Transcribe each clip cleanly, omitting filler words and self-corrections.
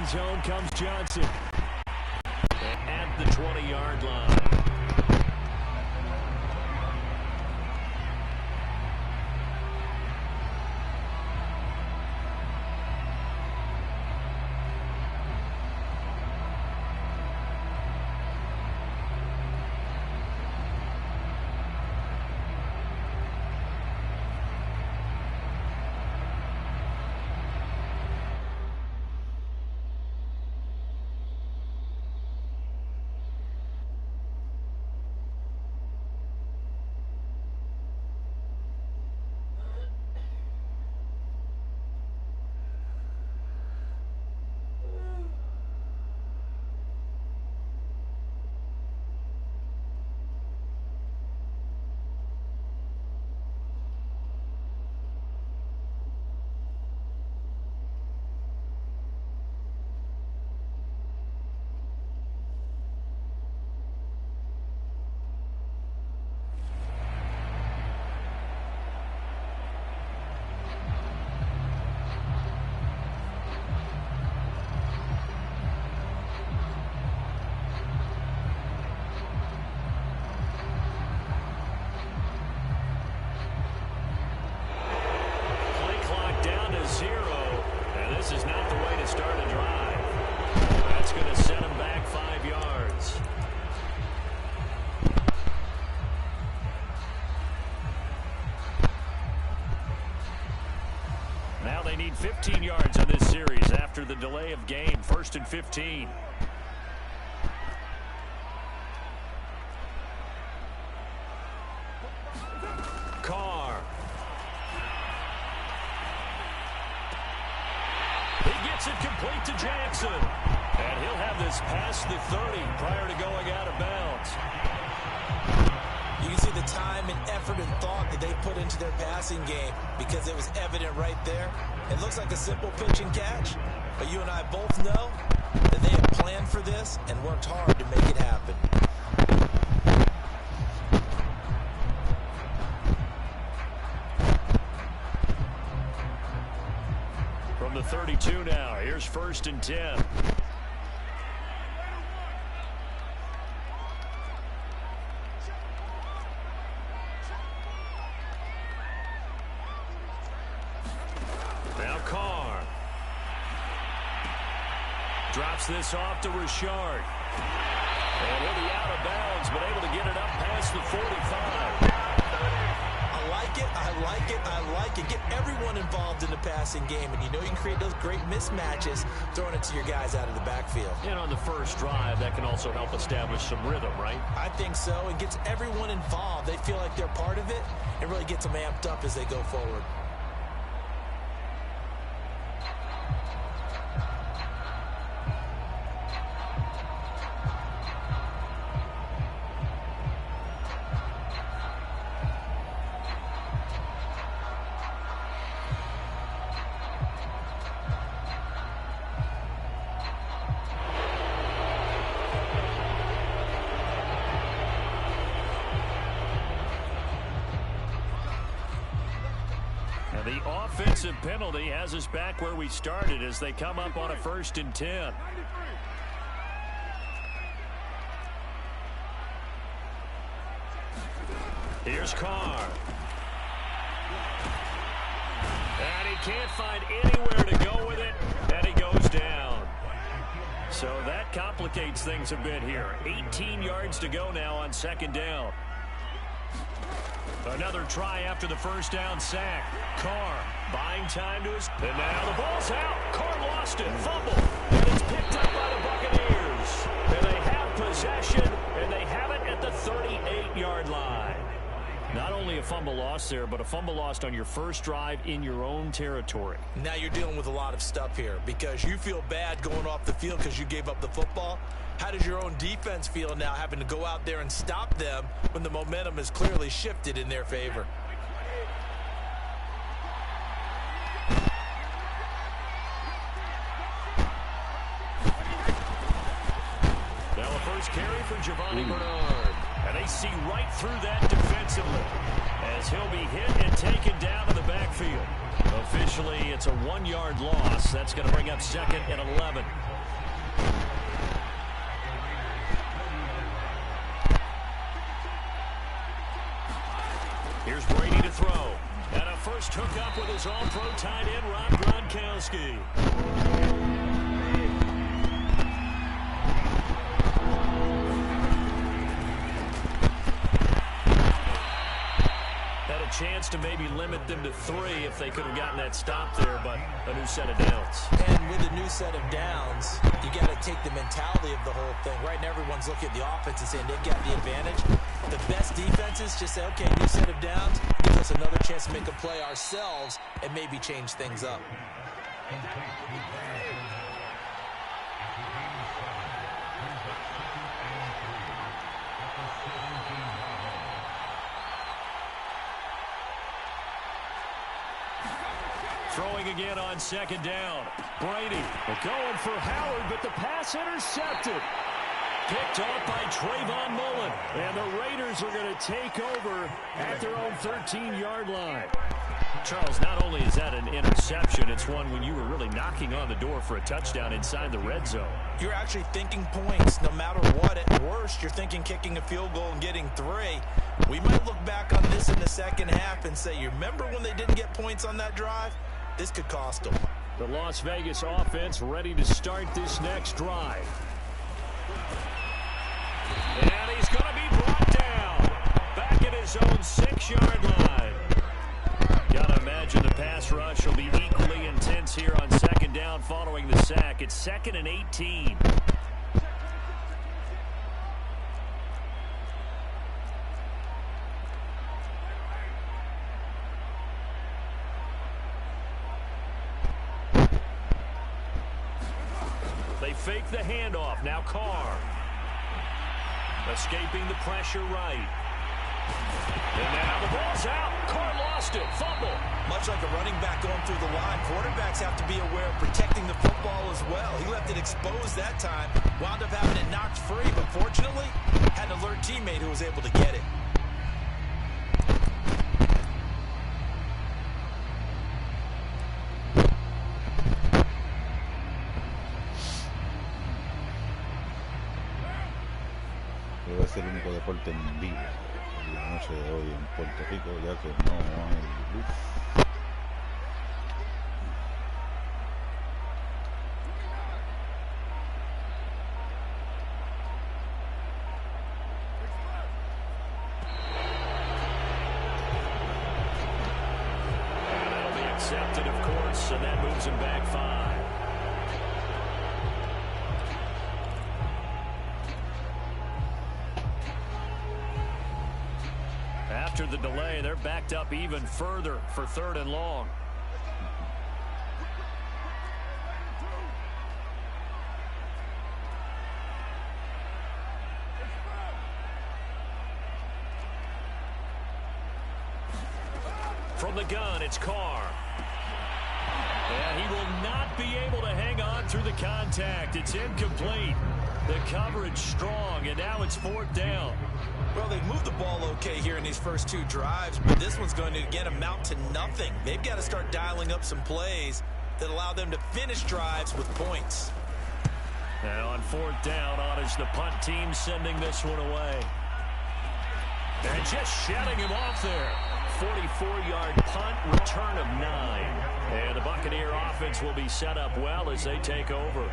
zone comes Johnson. At the 20-yard line. They need 15 yards in this series after the delay of game. 1st and 15. Carr. He gets it complete to Jackson. And he'll have this past the 30 prior to going out of bounds. You can see the time and effort and thought that they put into their passing game because it was evident right there. It looks like a simple pitch and catch, but you and I both know that they have planned for this and worked hard to make it happen. From the 32 now, here's 1st and 10. Drops this off to Richard. And he'll be out of bounds, but able to get it up past the 45. I like it, I like it, I like it. Get everyone involved in the passing game, and you know you can create those great mismatches throwing it to your guys out of the backfield. And on the first drive, that can also help establish some rhythm, right? I think so. It gets everyone involved. They feel like they're part of it, and really gets them amped up as they go forward. The offensive penalty has us back where we started as they come up on a 1st and 10. Here's Carr. And he can't find anywhere to go with it, and he goes down. So that complicates things a bit here. 18 yards to go now on 2nd down. Another try after the 1st down sack. Carr buying time to his... And now the ball's out. Carr lost it. Fumble. And it's picked up by the Buccaneers. And they have possession, and they have it at the 38-yard line. Not only a fumble lost there, but a fumble lost on your first drive in your own territory. Now you're dealing with a lot of stuff here because you feel bad going off the field because you gave up the football. How does your own defense feel now having to go out there and stop them when the momentum is clearly shifted in their favor? Now a first carry for Giovanni Bernard. And they see right through that defensively as he'll be hit and taken down in the backfield. Officially, it's a 1-yard loss. That's going to bring up 2nd and 11. is all-pro tight end Rob Gronkowski. Had a chance to maybe limit them to 3 if they could have gotten that stop there, but a new set of downs. And with a new set of downs, you got to take the mentality of the whole thing. Right now, everyone's looking at the offense and saying they've got the advantage. The best defenses just say, okay, new set of downs, gives us another chance to make a play ourselves and maybe change things up. Throwing again on second down. Brady going for Howard, but the pass intercepted. Picked off by Trayvon Mullen. And the Raiders are going to take over at their own 13-yard line. Charles, not only is that an interception, it's one when you were really knocking on the door for a touchdown inside the red zone. You're actually thinking points no matter what. At worst, you're thinking kicking a field goal and getting 3. We might look back on this in the second half and say, you remember when they didn't get points on that drive? This could cost them. The Las Vegas offense ready to start this next drive. And he's going to be brought down. Back at his own 6-yard line. Got to imagine the pass rush will be equally intense here on second down following the sack. It's 2nd and 18. They fake the handoff. Now Carr. Escaping the pressure right. And now the ball's out. Carr lost it. Fumble. Much like a running back going through the line, quarterbacks have to be aware of protecting the football as well. He left it exposed that time. Wound up having it knocked free, but fortunately, had an alert teammate who was able to get it. Va a ser el único deporte en vivo la noche de hoy en Puerto Rico, ya que no hay luz. And that'll be accepted, of course, and that moves him back 5. After the delay, they're backed up even further for 3rd and long. From the gun, it's Carr. And he will not be able to hang on through the contact. It's incomplete. The coverage strong, and now it's 4th down. Well, they've moved the ball okay here in these first 2 drives, but this one's going to, again, amount to nothing. They've got to start dialing up some plays that allow them to finish drives with points. Now on 4th down, on is the punt team sending this one away. And just shutting him off there. 44-yard punt, return of 9. And the Buccaneer offense will be set up well as they take over.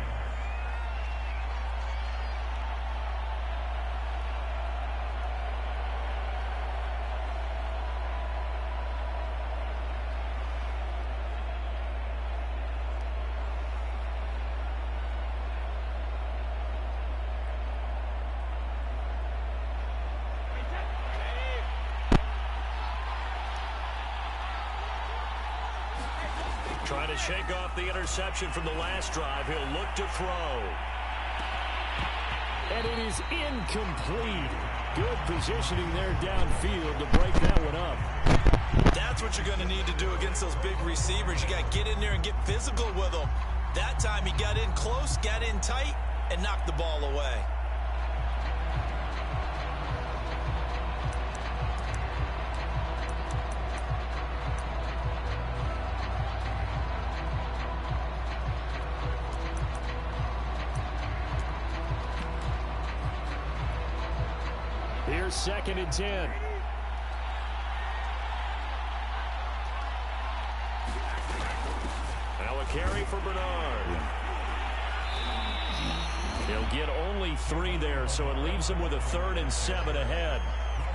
Trying to shake off the interception from the last drive. He'll look to throw. And it is incomplete. Good positioning there downfield to break that one up. That's what you're going to need to do against those big receivers. You got to get in there and get physical with them. That time he got in close, got in tight, and knocked the ball away. Here's 2nd and 10. carry for Bernard. He'll get only 3 there, so it leaves him with a 3rd and 7 ahead.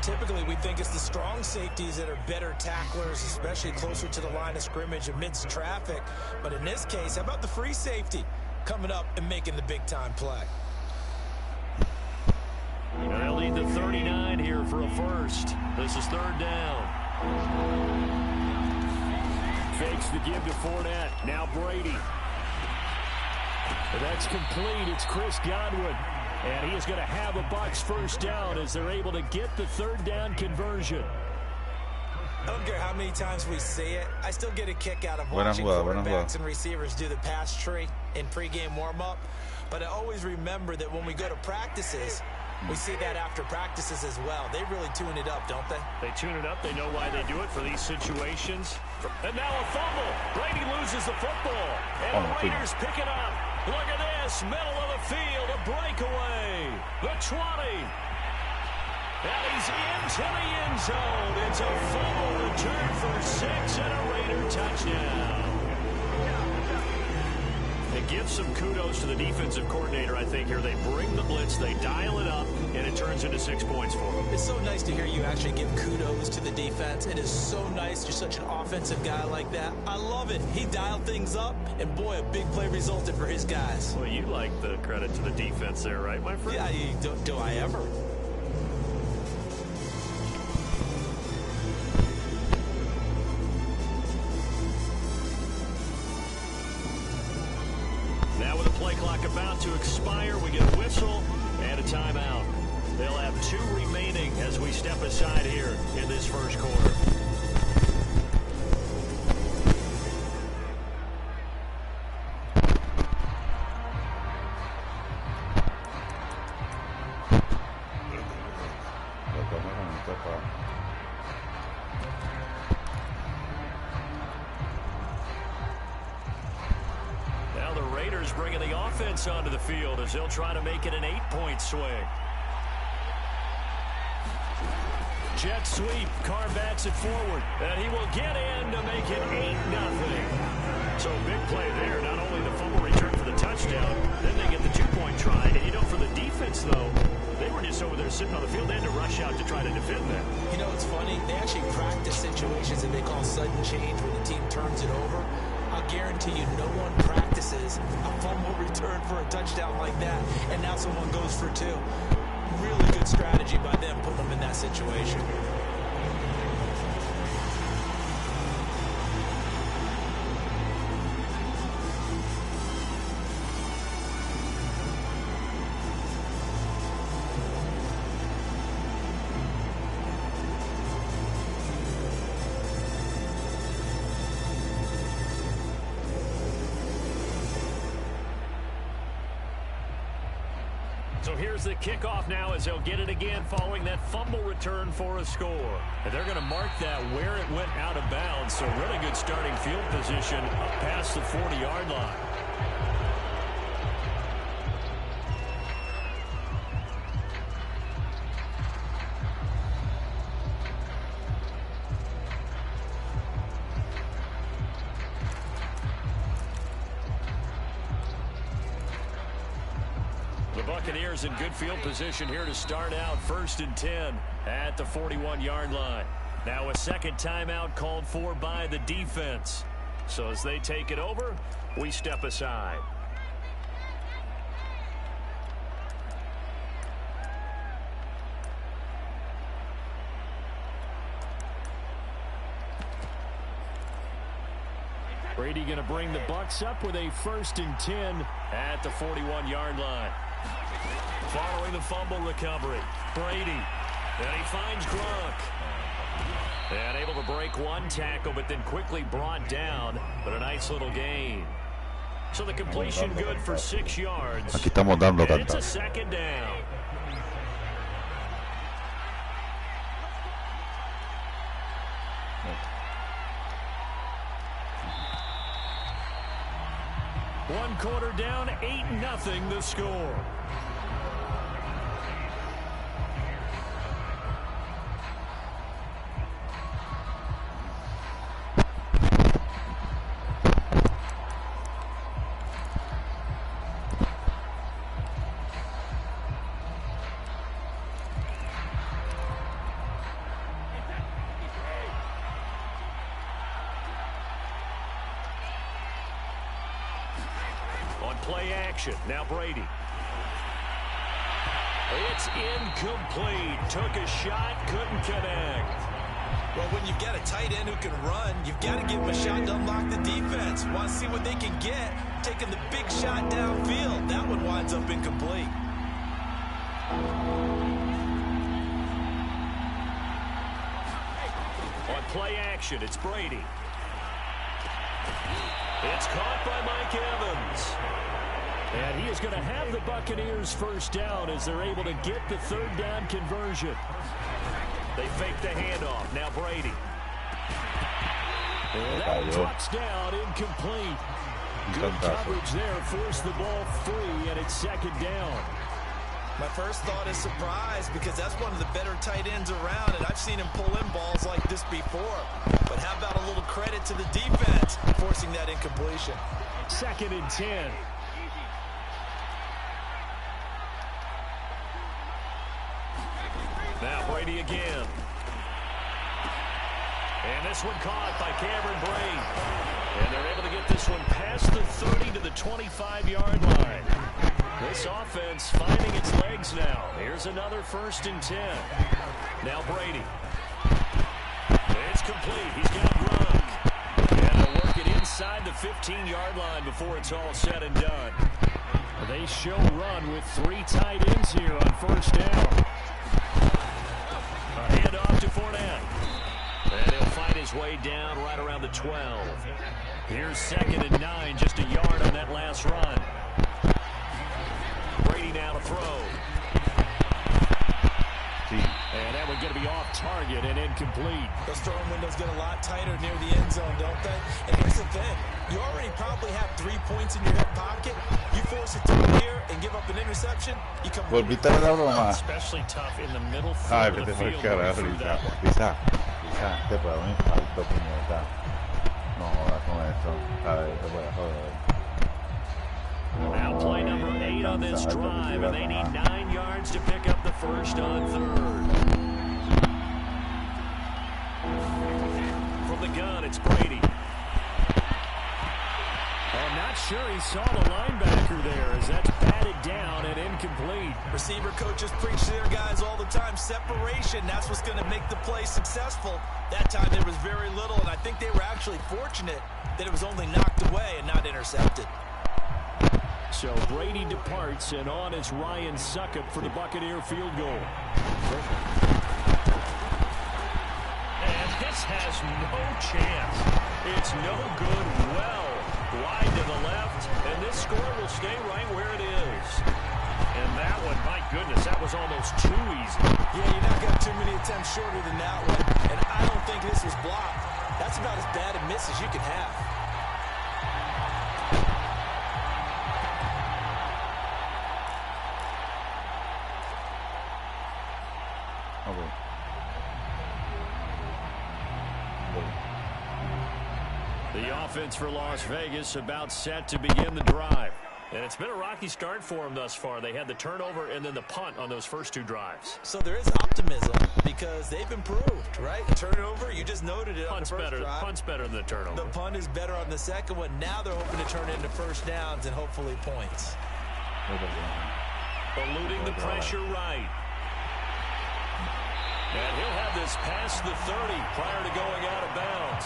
Typically, we think it's the strong safeties that are better tacklers, especially closer to the line of scrimmage amidst traffic. But in this case, how about the free safety coming up and making the big-time play? And they'll need the 39 here for a first. This is 3rd down. Fakes the give to Fournette. Now Brady. And that's complete. It's Chris Godwin. And he is going to have a Bucs first down as they're able to get the 3rd down conversion. I don't care how many times we see it. I still get a kick out of watching quarterbacks and receivers do the pass tree in pregame warm-up. But I always remember that when we go to practices, we see that after practices as well. They really tune it up, don't they? They tune it up. They know why they do it for these situations. And now a fumble. Brady loses the football. And the Raiders pick it up. Look at this. Middle of the field. A breakaway. The 20. And he's into the end zone. It's a fumble return for 6 and a Raider touchdown. It gives some kudos to the defensive coordinator, I think, here. They bring the blitz, they dial it up, and it turns into 6 points for them. It's so nice to hear you actually give kudos to the defense. It is so nice. You're such an offensive guy like that. I love it. He dialed things up, and boy, a big play resulted for his guys. Well, you like the credit to the defense there, right, my friend? Yeah, do I ever? About to expire, we get a whistle and a timeout. They'll have 2 remaining as we step aside here in this first quarter. Bringing the offense onto the field as they'll try to make it an 8-point swing. Jet sweep. Carr bats it forward. And he will get in to make it 8-0. So big play there. Not only the fumble return for the touchdown, then they get the 2-point try. And you know, for the defense, though, they were just over there sitting on the field. They had to rush out to try to defend that. You know, it's funny. They actually practice situations that they call sudden change when the team turns it over. I'll guarantee you no one practices a fumble return for a touchdown like that, and now someone goes for 2. Really good strategy by them putting them in that situation. So here's the kickoff now as they'll get it again following that fumble return for a score. And they're going to mark that where it went out of bounds. So really good starting field position up past the 40-yard line. Buccaneers in good field position here to start out 1st and 10 at the 41-yard line. Now a second timeout called for by the defense. So as they take it over, we step aside. Brady going to bring the Bucs up with a 1st and 10 at the 41-yard line. Following the fumble recovery, Brady, and he finds Gronk. And able to break one tackle, but then quickly brought down, but a nice little gain. So the completion good for 6 yards. Aquí estamos dando and it's a 2nd down. One quarter down, 8-0 the score. On play action, now Brady. It's incomplete. Took a shot, couldn't connect. Well, when you've got a tight end who can run, you've got to give him a shot to unlock the defense. Want to see what they can get, taking the big shot downfield. That one winds up incomplete. On play action, it's Brady. It's caught by Mike Evans. And he is going to have the Buccaneers first down as they're able to get the third down conversion. They fake the handoff. Now Brady. And that one drops down, incomplete. Good coverage there. Forced the ball free, and it's second down. My first thought is surprise, because that's one of the better tight ends around, and I've seen him pull in balls like this before. But how about a little credit to the defense forcing that incompletion? 2nd and 10. Now Brady again. And this one caught by Cameron Brate. And they're able to get this one past the 30 to the 25-yard line. This offense finding its legs now. Here's another 1st and 10. Now Brady. It's complete. He's got Gronk. And they'll work it inside the 15-yard line before it's all said and done. They show run with 3 tight ends here on 1st down. A handoff to Fournette. And he'll find his way down right around the 12. Here's 2nd and 9, just a yard on that last run. Brady now to throw. And that one's going to be off target and incomplete. Those throwing windows get a lot tighter near the end zone, don't they? And here's the thing. You already probably have 3 points in your hip pocket. You force it through here and give up an interception. You come especially tough in the middle field of the field. Now play number 8 on this drive, and they need 9 yards to pick up the first on 3rd. From the gun, it's Brady. I'm not sure he saw the linebacker there, as that's batted down and incomplete. Receiver coaches preach to their guys all the time. Separation, that's what's going to make the play successful. That time there was very little, and I think they were actually fortunate that it was only knocked away and not intercepted. So Brady departs, and on is Ryan Succop for the Buccaneer field goal. And this has no chance. It's no good. Well, wide to the left, and this score will stay right where it is. And that one, my goodness, that was almost too easy. Yeah, you're not got too many attempts shorter than that one, and I don't think this was blocked. That's about as bad a miss as you can have. The offense for Las Vegas about set to begin the drive. And it's been a rocky start for them thus far. They had the turnover and then the punt on those first 2 drives. So there is optimism because they've improved, right? The turnover, you just noted it on the first drive. Punt's better than the turnover. The punt is better on the second one. Now they're hoping to turn into first downs and hopefully points. Eluding the pressure right. And he'll have this past the 30 prior to going out of bounds.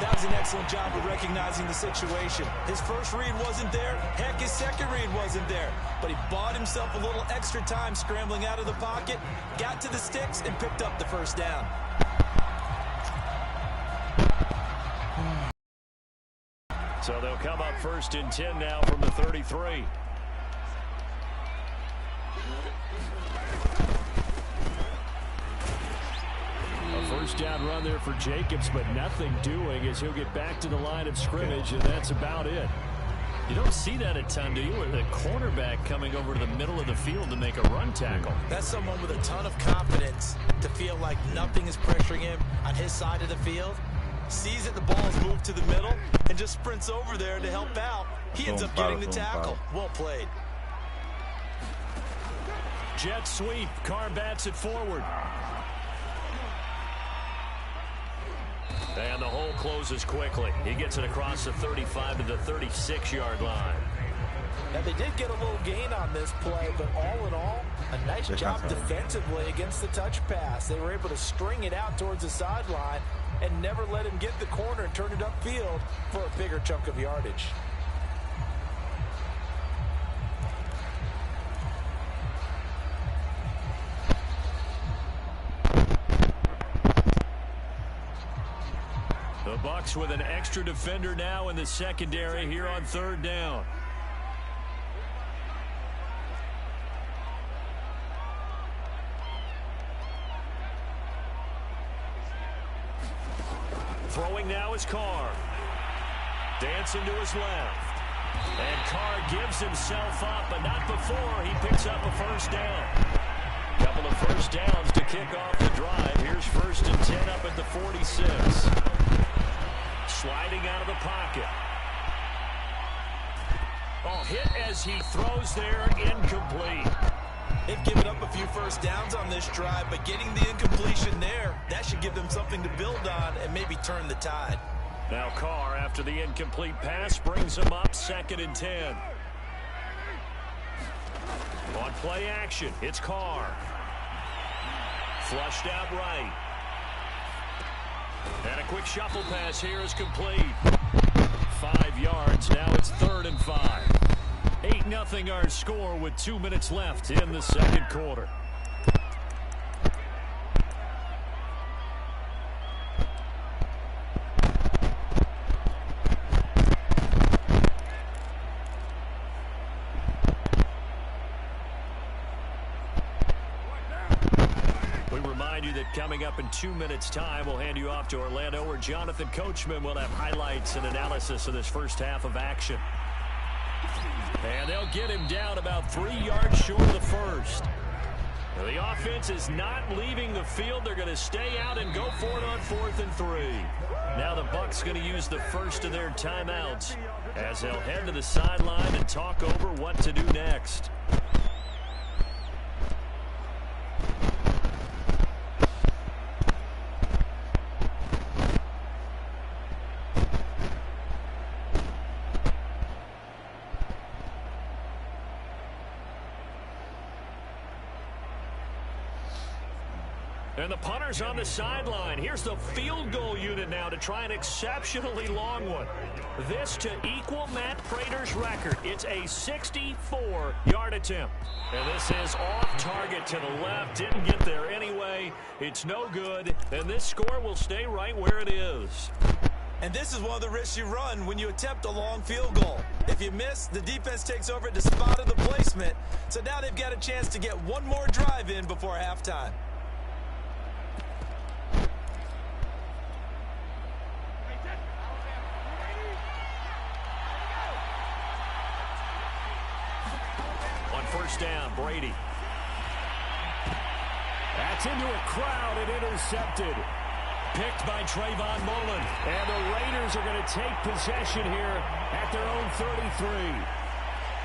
That was an excellent job of recognizing the situation. His first read wasn't there. Heck, his second read wasn't there. But he bought himself a little extra time scrambling out of the pocket, got to the sticks, and picked up the first down. So they'll come up 1st and 10 now from the 33. First down run there for Jacobs, but nothing doing as he'll get back to the line of scrimmage, and that's about it. You don't see that a ton, do you? With a cornerback coming over to the middle of the field to make a run tackle. That's someone with a ton of confidence to feel like nothing is pressuring him on his side of the field. Sees that the ball is moved to the middle and just sprints over there to help out. He ends up getting the tackle. Well played. Jet sweep. Carr bats it forward. And the hole closes quickly. He gets it across the 35 to the 36-yard line. Now, they did get a little gain on this play, but all in all, a nice job defensively against the touch pass. They were able to string it out towards the sideline and never let him get the corner and turn it upfield for a bigger chunk of yardage. The Bucs with an extra defender now in the secondary here on third down. Throwing now is Carr. Dancing to his left. And Carr gives himself up, but not before he picks up a first down. Couple of first downs to kick off the drive. Here's 1st and 10 up at the 46. Sliding out of the pocket. Oh, hit as he throws there, incomplete. They've given up a few first downs on this drive, but getting the incompletion there, that should give them something to build on and maybe turn the tide. Now Carr, after the incomplete pass, brings him up 2nd and 10. On play action, it's Carr. Flushed out right. And a quick shuffle pass here is complete. 5 yards, now it's 3rd and 5. 8-0 our score with 2 minutes left in the second quarter. We remind you that coming up in 2 minutes' time, we'll hand you off to Orlando, where Jonathan Coachman will have highlights and analysis of this first half of action. And they'll get him down about 3 yards short of the first. The offense is not leaving the field. They're going to stay out and go for it on 4th and 3. Now the Bucs going to use the first of their timeouts as they'll head to the sideline and talk over what to do next. And the punter's on the sideline. Here's the field goal unit now to try an exceptionally long one. This to equal Matt Prater's record. It's a 64-yard attempt. And this is off target to the left. Didn't get there anyway. It's no good. And this score will stay right where it is. And this is one of the risks you run when you attempt a long field goal. If you miss, the defense takes over at the spot of the placement. So now they've got a chance to get one more drive in before halftime. First down, Brady. That's into a crowd and intercepted. Picked by Trayvon Mullen. And the Raiders are going to take possession here at their own 33.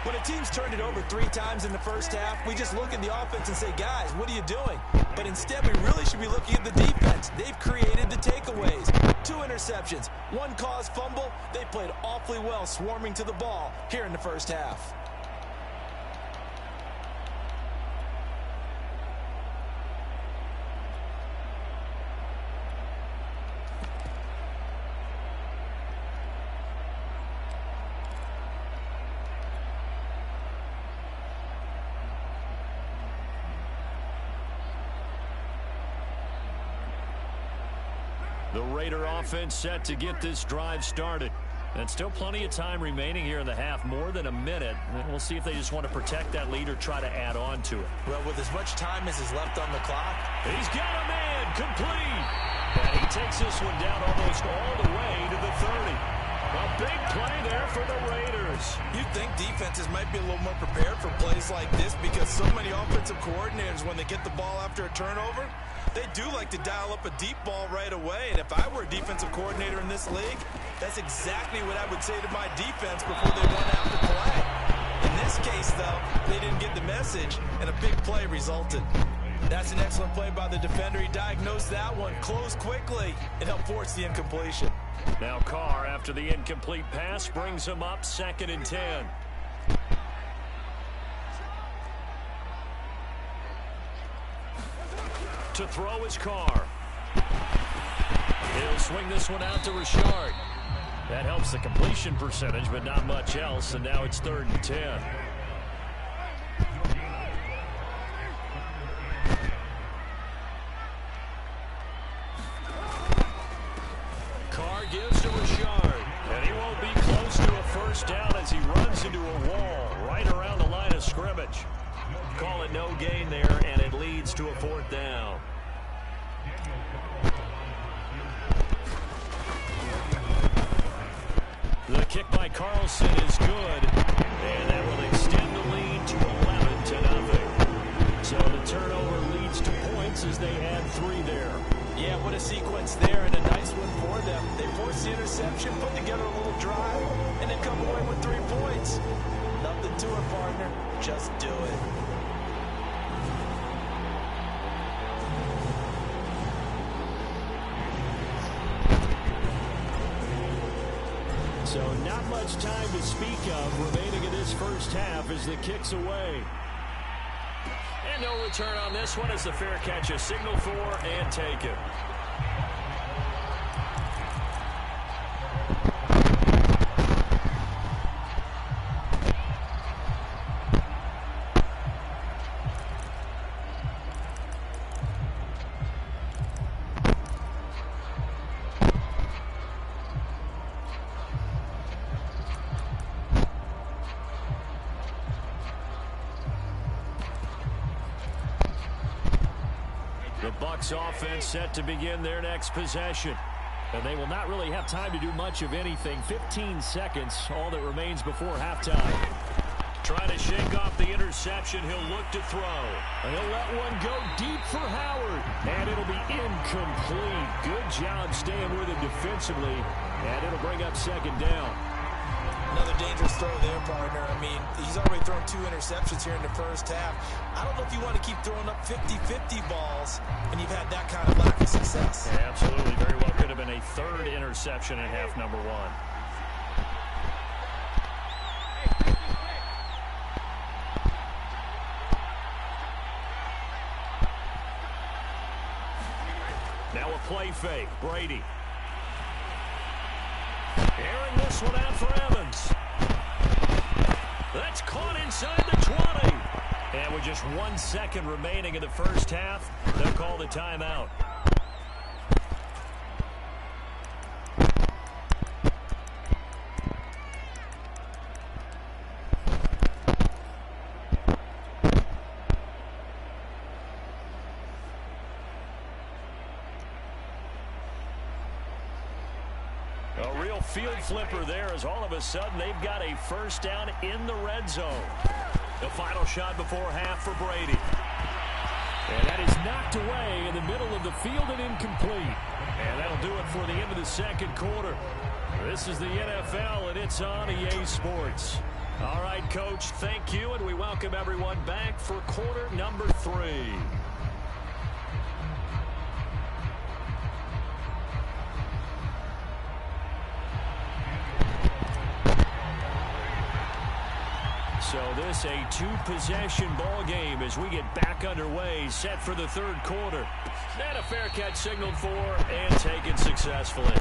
When a team's turned it over 3 times in the first half, we just look at the offense and say, guys, what are you doing? But instead, we really should be looking at the defense. They've created the takeaways. 2 interceptions, 1 caused fumble. They played awfully well swarming to the ball here in the first half. The Raider offense set to get this drive started. And still plenty of time remaining here in the half, more than a minute. And we'll see if they just want to protect that lead or try to add on to it. Well, with as much time as is left on the clock. He's got a man complete. And he takes this one down almost all the way to the 30. A big play there for the Raiders. You'd think defenses might be a little more prepared for plays like this because so many offensive coordinators, when they get the ball after a turnover, they do like to dial up a deep ball right away. And if I were a defensive coordinator in this league, that's exactly what I would say to my defense before they run out to play. In this case, though, they didn't get the message, and a big play resulted. That's an excellent play by the defender. He diagnosed that one, closed quickly, and helped force the incompletion. Now Carr, after the incomplete pass, brings him up 2nd and 10. to throw his car. He'll swing this one out to Richard. That helps the completion percentage, but not much else, and now it's 3rd and 10. Carr gives to Richard, and he won't be close to a first down as he runs into a wall right around the line of scrimmage. Call it no gain there, and it leads to a 4th down. The kick by Carlson is good, and that will extend the lead to 11-0. So the turnover leads to points as they had 3 there. Yeah, what a sequence there, and a nice one for them. They forced the interception, put together a little drive, and then come away with 3 points. Nothing to it, partner. Just do it. So not much time to speak of remaining in this first half as the kick's away. And no return on this one as the fair catch is signaled for and taken. Offense set to begin their next possession. And they will not really have time to do much of anything. 15 seconds, all that remains before halftime. Trying to shake off the interception. He'll look to throw. And he'll let one go deep for Howard. And it'll be incomplete. Good job staying with him defensively. And it'll bring up 2nd down. Another dangerous throw there, partner. I mean, he's already thrown 2 interceptions here in the first half. I don't know if you want to keep throwing up 50-50 balls when you've had that kind of lack of success. Yeah, absolutely. Very well could have been a 3rd interception in half number 1. Now a play fake. Brady. Airing this one out for Evans. That's caught inside the 20. And with just 1 second remaining in the first half, they'll call the timeout. A real field flipper there as all of a sudden they've got a first down in the red zone. The final shot before half for Brady. And that is knocked away in the middle of the field and incomplete. And that'll do it for the end of the second quarter. This is the NFL, and it's on EA Sports. All right, Coach, thank you, and we welcome everyone back for quarter number 3. So this a 2-possession ball game as we get back underway, set for the 3rd quarter. And a fair catch signaled for and taken successfully.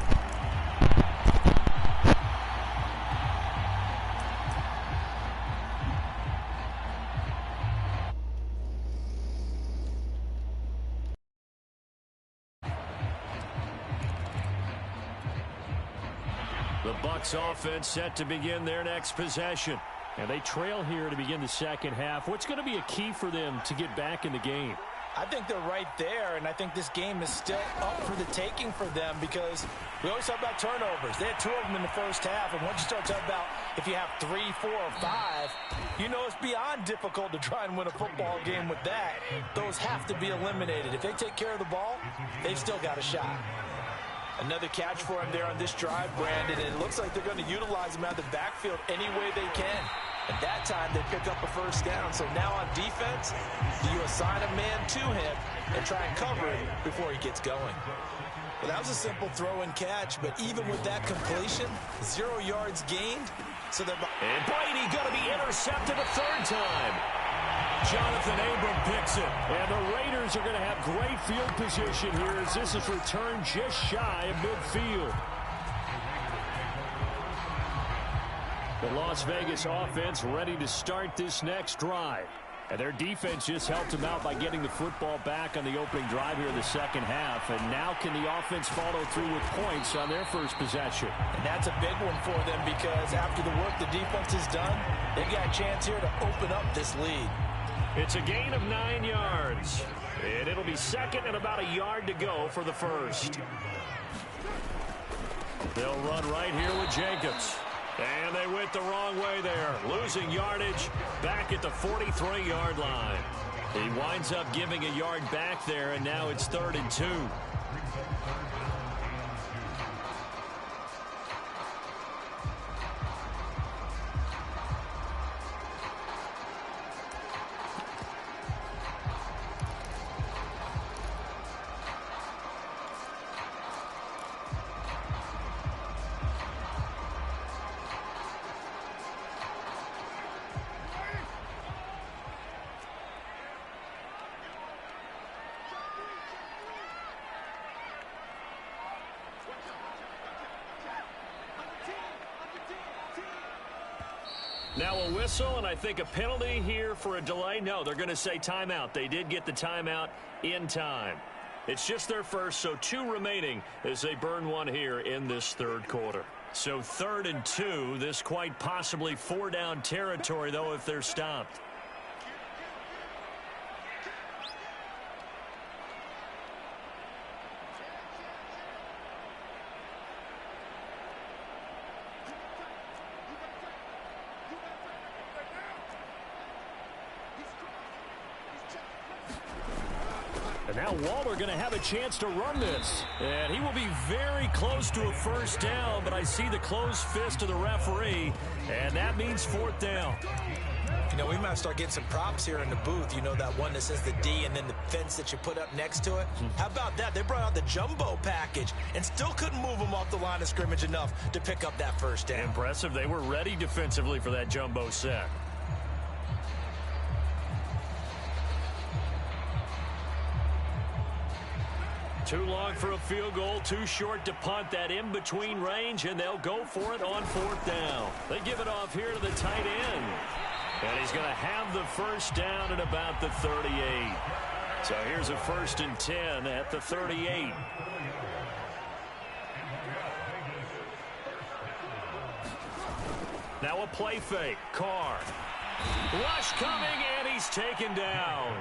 The Bucs offense set to begin their next possession. And they trail here to begin the second half. What's going to be a key for them to get back in the game? I think they're right there, and I think this game is still up for the taking for them because we always talk about turnovers. They had 2 of them in the first half, and once you start talking about if you have 3, 4, or 5, you know it's beyond difficult to try and win a football game with that. Those have to be eliminated. If they take care of the ball, they've still got a shot. Another catch for him there on this drive, Brandon, and it looks like they're going to utilize him out of the backfield any way they can. At that time, they pick up a first down. So now on defense, do you assign a man to him and try and cover him before he gets going? Well, that was a simple throw and catch, but even with that completion, 0 yards gained. So they're... And Brady going to be intercepted a 3rd time. Jonathan Abram picks it. And the Raiders are going to have great field position here as this is returned just shy of midfield. The Las Vegas offense ready to start this next drive. And their defense just helped them out by getting the football back on the opening drive here in the second half. And now can the offense follow through with points on their first possession? And that's a big one for them because after the work the defense has done, they've got a chance here to open up this lead. It's a gain of 9 yards. And it'll be second and about a yard to go for the first. They'll run right here with Jacobs. And they went the wrong way there, losing yardage back at the 43-yard line. He winds up giving a yard back there, and now it's 3rd and 2. Now a whistle, and I think a penalty here for a delay. No, they're going to say timeout. They did get the timeout in time. It's just their first, so 2 remaining as they burn one here in this third quarter. So 3rd and 2, this quite possibly 4-down territory, though, if they're stopped. Now Waller going to have a chance to run this. And he will be very close to a first down, but I see the closed fist of the referee, and that means 4th down. You know, we might start getting some props here in the booth. You know, that one that says the D and then the fence that you put up next to it? How about that? They brought out the jumbo package and still couldn't move them off the line of scrimmage enough to pick up that first down. Impressive. They were ready defensively for that jumbo sack. Too long for a field goal, too short to punt. That in-between range, and they'll go for it on 4th down. They give it off here to the tight end. And he's going to have the first down at about the 38. So here's a 1st and 10 at the 38. Now a play fake. Carr. Rush coming, and he's taken down.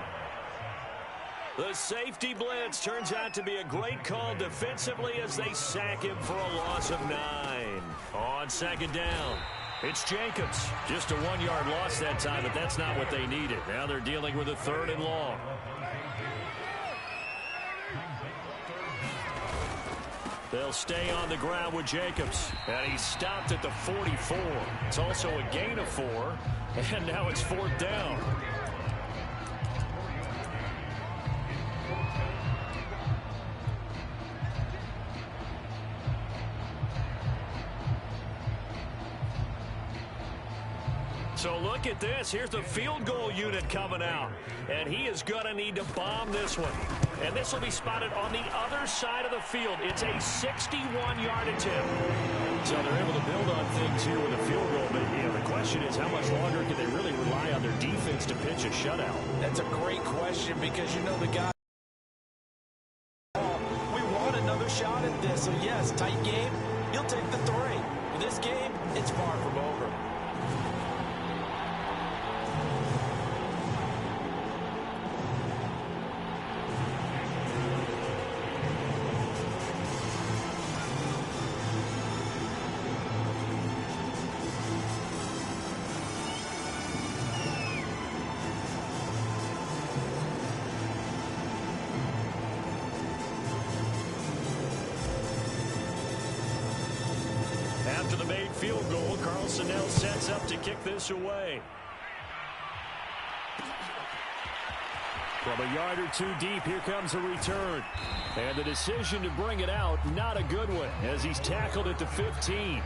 The safety blitz turns out to be a great call defensively as they sack him for a loss of 9. On 2nd down, it's Jacobs. Just a 1-yard loss that time, but that's not what they needed. Now they're dealing with a 3rd and long. They'll stay on the ground with Jacobs. And he stopped at the 44. It's also a gain of 4. And now it's 4th down. So look at this. Here's the field goal unit coming out. And he is going to need to bomb this one. And this will be spotted on the other side of the field. It's a 61-yard attempt. So they're able to build on things here with a field goal. But you know, the question is, how much longer can they really rely on their defense to pitch a shutout? That's a great question because you know the guy. We want another shot at this. So, yes, tight game. He'll take the 3. For this game, it's far from over. After the made field goal, Carlson now sets up to kick this away. From a yard or 2 deep, here comes a return. And the decision to bring it out, not a good one, as he's tackled at the 15.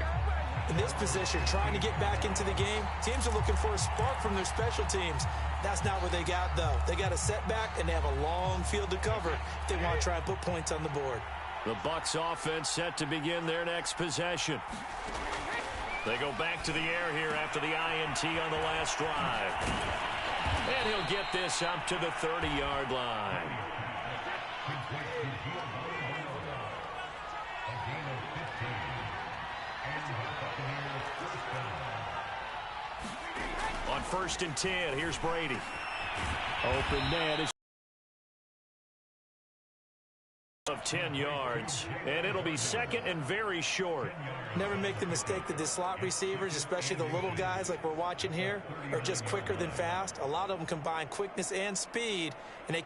In this position, trying to get back into the game, teams are looking for a spark from their special teams. That's not what they got, though. They got a setback, and they have a long field to cover if they want to try and put points on the board. The Bucs offense set to begin their next possession. They go back to the air here after the INT on the last drive. And he'll get this up to the 30-yard line. On 1st and 10, here's Brady. Open man is of 10 yards, and it'll be 2nd and very short. Never make the mistake that the slot receivers, especially the little guys like we're watching here, are just quicker than fast. A lot of them combine quickness and speed, and they